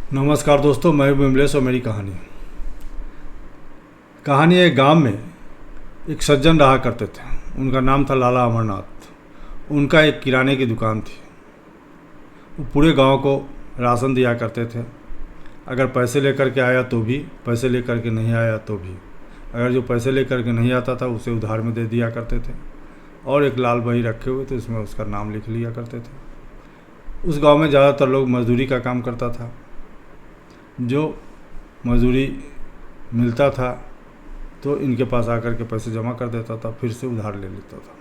नमस्कार दोस्तों, मैं विमलेश और मेरी कहानी एक गांव में एक सज्जन रहा करते थे। उनका नाम था लाला अमरनाथ। उनका एक किराने की दुकान थी। वो पूरे गांव को राशन दिया करते थे। अगर पैसे लेकर के आया तो भी, पैसे लेकर के नहीं आया तो भी। अगर जो पैसे लेकर के नहीं आता था उसे उधार में दे दिया करते थे। और एक लाल बही रखे हुए थे, उसमें उसका नाम लिख लिया करते थे। उस गांव में ज़्यादातर लोग मजदूरी का काम करता था। जो मजदूरी मिलता था तो इनके पास आकर के पैसे जमा कर देता था, फिर से उधार ले लेता था।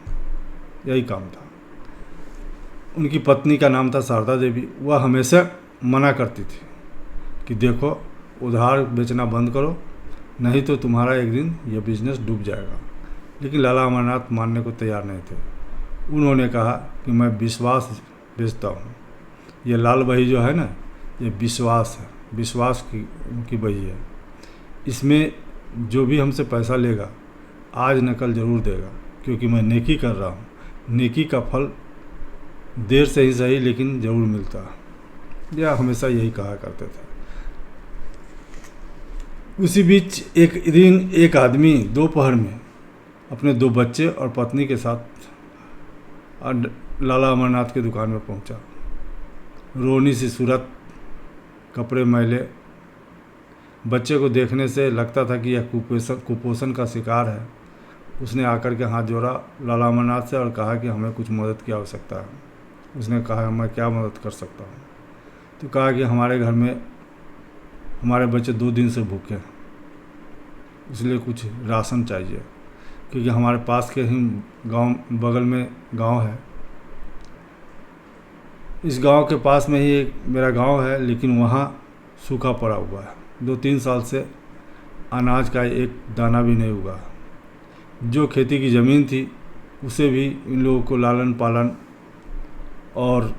यही काम था। उनकी पत्नी का नाम था शारदा देवी। वह हमेशा मना करती थी कि देखो, उधार बेचना बंद करो, नहीं तो तुम्हारा एक दिन यह बिजनेस डूब जाएगा। लेकिन लाला अमरनाथ मानने को तैयार नहीं थे। उन्होंने कहा कि मैं विश्वास बेचता हूँ। ये लाल बही जो है ना, ये विश्वास है, विश्वास की बही है। इसमें जो भी हमसे पैसा लेगा आज न कल ज़रूर देगा, क्योंकि मैं नेकी कर रहा हूँ। नेकी का फल देर से ही सही लेकिन ज़रूर मिलता है। यह हमेशा यही कहा करते थे। उसी बीच एक दिन एक आदमी दोपहर में अपने 2 बच्चे और पत्नी के साथ लाला अमरनाथ की दुकान में पहुंचा। रोनी सी सूरत, कपड़े मैले। बच्चे को देखने से लगता था कि यह कुपोषण का शिकार है। उसने आकर के हाथ जोड़ा लाला अमरनाथ से और कहा कि हमें कुछ मदद की आवश्यकता है। उसने कहा, मैं क्या मदद कर सकता हूँ? तो कहा कि हमारे घर में हमारे बच्चे 2 दिन से भूखे हैं, इसलिए कुछ राशन चाहिए। क्योंकि हमारे पास के ही गांव, बगल में गांव है। इस गांव के पास में ही एक मेरा गांव है, लेकिन वहाँ सूखा पड़ा हुआ है। 2-3 साल से अनाज का एक दाना भी नहीं हुआ। जो खेती की ज़मीन थी उसे भी इन लोगों को लालन पालन और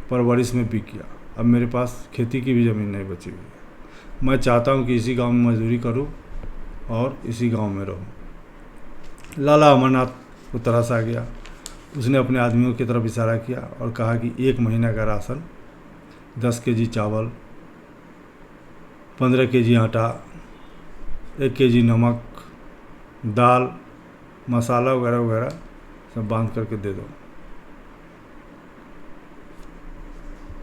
परवरिश में बिक गया। अब मेरे पास खेती की भी ज़मीन नहीं बची हुई है। मैं चाहता हूँ कि इसी गांव में मजदूरी करूँ और इसी गांव में रहूँ। लाला अमरनाथ को तरस आ गया। उसने अपने आदमियों की तरफ इशारा किया और कहा कि 1 महीना का राशन, 10 केजी चावल, 15 केजी आटा, 1 केजी नमक, दाल, मसाला वगैरह वगैरह सब बांध करके दे दो।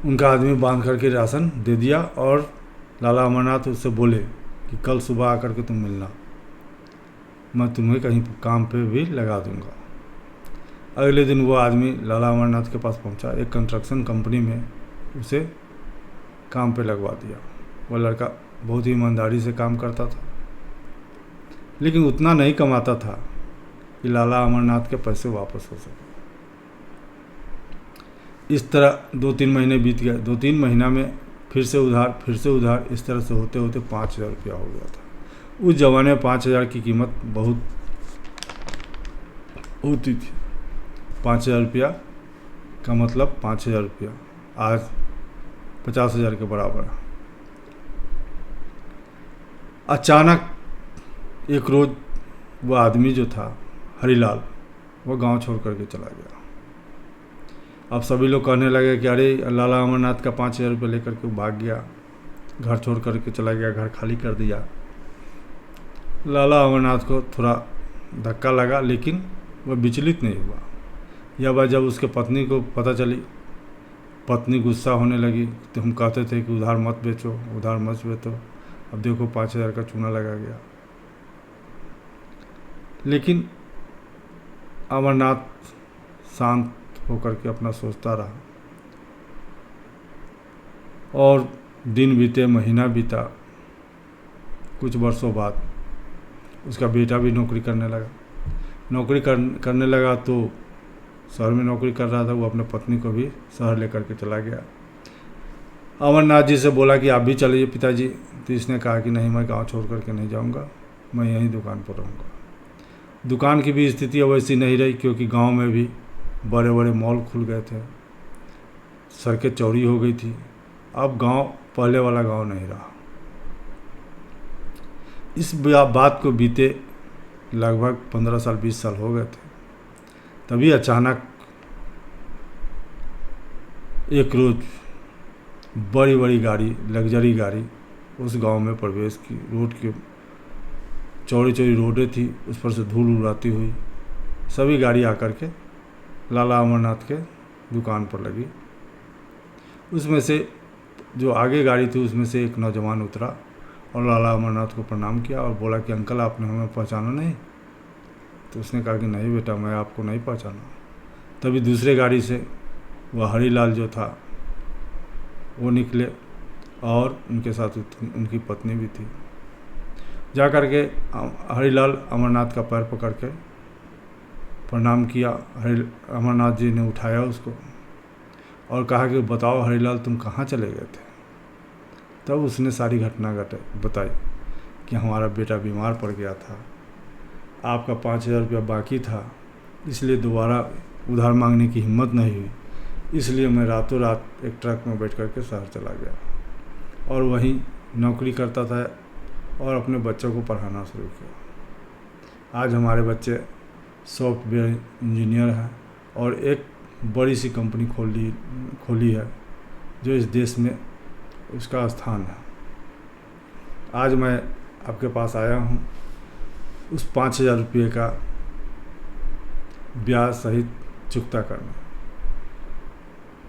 उनका आदमी बांध करके राशन दे दिया और लाला अमरनाथ उससे बोले कि कल सुबह आकर के तुम मिलना, मैं तुम्हें कहीं काम पे भी लगा दूंगा। अगले दिन वो आदमी लाला अमरनाथ के पास पहुंचा। एक कंस्ट्रक्शन कंपनी में उसे काम पे लगवा दिया। वो लड़का बहुत ही ईमानदारी से काम करता था, लेकिन उतना नहीं कमाता था कि लाला अमरनाथ के पैसे वापस हो सके। इस तरह 2-3 महीने बीत गए। 2-3 महीना में फिर से उधार, इस तरह से होते होते 5,000 रुपया हो गया था। उस ज़माने में 5,000 की कीमत बहुत होती थी। 5,000 रुपया का मतलब 5,000 रुपया आज 50,000 के बराबर है। अचानक एक रोज़ वह आदमी जो था हरिलाल, वह गांव छोड़ करके चला गया। अब सभी लोग कहने लगे कि अरे, लाला अमरनाथ का 5,000 रुपये लेकर के भाग गया, घर छोड़ करके चला गया, घर खाली कर दिया। लाला अमरनाथ को थोड़ा धक्का लगा, लेकिन वह विचलित नहीं हुआ। यह बात जब उसके पत्नी को पता चली, पत्नी गुस्सा होने लगी। तो हम कहते थे कि उधार मत बेचो, उधार मत बेचो। अब देखो 5,000 का चूना लगा गया। लेकिन अमरनाथ शांत होकर के अपना सोचता रहा। और दिन बीते, महीना बीता। कुछ वर्षों बाद उसका बेटा भी नौकरी करने लगा। करने लगा तो शहर में नौकरी कर रहा था। वो अपने पत्नी को भी शहर लेकर के चला गया। अमरनाथ जी से बोला कि आप भी चलिए पिताजी। तो इसने कहा कि नहीं, मैं गांव छोड़ करके नहीं जाऊंगा, मैं यहीं दुकान पर रहूँगा। दुकान की भी स्थिति वैसी नहीं रही, क्योंकि गांव में भी बड़े बड़े मॉल खुल गए थे, सड़कें चौड़ी हो गई थी। अब गांव पहले वाला गांव नहीं रहा। इस बात को बीते लगभग 15 साल 20 साल हो गए थे। तभी अचानक एक रोज़ बड़ी बड़ी गाड़ी, लग्जरी गाड़ी उस गांव में प्रवेश की। रोड की चौड़ी चौड़ी रोडें थी, उस पर से धूल उड़ाती हुई सभी गाड़ी आकर के लाला अमरनाथ के दुकान पर लगी। उसमें से जो आगे गाड़ी थी उसमें से एक नौजवान उतरा और लाला अमरनाथ को प्रणाम किया और बोला कि अंकल आपने हमें पहचाना नहीं? तो उसने कहा कि नहीं बेटा, मैं आपको नहीं पहचाना। तभी दूसरे गाड़ी से वह हरीलाल जो था वो निकले और उनके साथ उनकी पत्नी भी थी। जा कर के हरीलाल अमरनाथ का पैर पकड़ के प्रणाम किया। अमरनाथ जी ने उठाया उसको और कहा कि बताओ हरीलाल, तुम कहाँ चले गए थे? तब उसने सारी घटना बताई कि हमारा बेटा बीमार पड़ गया था, आपका 5,000 रुपया बाकी था, इसलिए दोबारा उधार मांगने की हिम्मत नहीं हुई, इसलिए मैं रातों रात एक ट्रक में बैठ कर के शहर चला गया और वहीं नौकरी करता था और अपने बच्चों को पढ़ाना शुरू किया। आज हमारे बच्चे सॉफ्टवेयर इंजीनियर हैं और एक बड़ी सी कंपनी खोली है जो इस देश में उसका स्थान है। आज मैं आपके पास आया हूँ उस 5,000 रुपये का ब्याज सहित चुकता करना।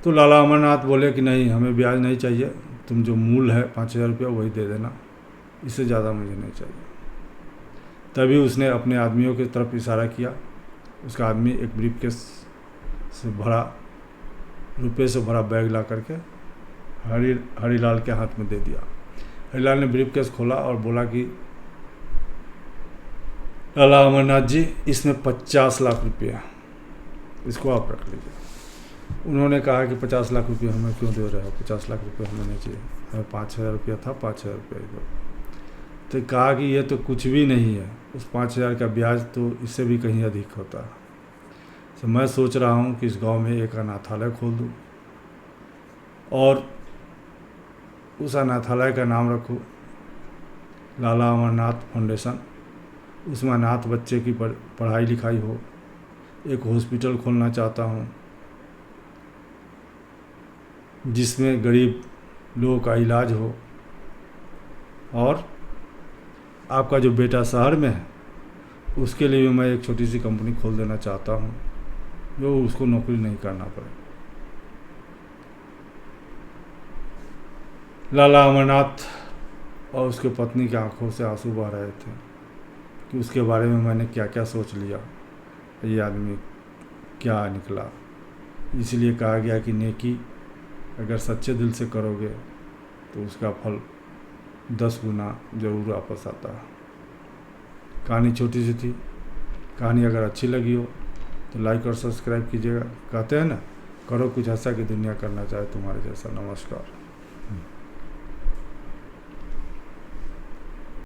तो लाला अमरनाथ बोले कि नहीं, हमें ब्याज नहीं चाहिए, तुम जो मूल है 5,000 रुपया वही दे देना, इससे ज़्यादा मुझे नहीं चाहिए। तभी उसने अपने आदमियों की तरफ इशारा किया। उसका आदमी एक ब्रीफकेस से भरा रुपये से भरा बैग ला करके हरीलाल के हाथ में दे दिया। हरीलाल ने ब्रीफकेस खोला और बोला कि लाला अमरनाथ जी, इसमें 50 लाख रुपया, इसको आप रख लीजिए। उन्होंने कहा कि 50 लाख रुपये हमें क्यों दे रहे हो? 50 लाख रुपये हमें नहीं चाहिए, हमें 5,000 रुपया था, 5,000 रुपये दो। तो कहा कि ये तो कुछ भी नहीं है, उस 5,000 का ब्याज तो इससे भी कहीं अधिक होता है। तो मैं सोच रहा हूँ कि इस गांव में एक अनाथालय खोल दूँ और उस अनाथालय का नाम रखूँ लाला अमरनाथ फाउंडेशन। उसमें अनाथ बच्चे की पढ़ाई लिखाई हो। एक हॉस्पिटल खोलना चाहता हूँ जिसमें गरीब लोगों का इलाज हो। और आपका जो बेटा शहर में है उसके लिए भी मैं एक छोटी सी कंपनी खोल देना चाहता हूँ जो उसको नौकरी नहीं करना पड़े। लाला अमरनाथ और उसके पत्नी की आंखों से आंसू बह रहे थे कि उसके बारे में मैंने क्या क्या सोच लिया, ये आदमी क्या निकला। इसलिए कहा गया कि नेकी अगर सच्चे दिल से करोगे तो उसका फल 10 गुना ज़रूर वापस आता है। कहानी छोटी सी थी। कहानी अगर अच्छी लगी हो तो लाइक और सब्सक्राइब कीजिएगा। कहते हैं ना, करो कुछ ऐसा कि दुनिया करना चाहे तुम्हारे जैसा। नमस्कार।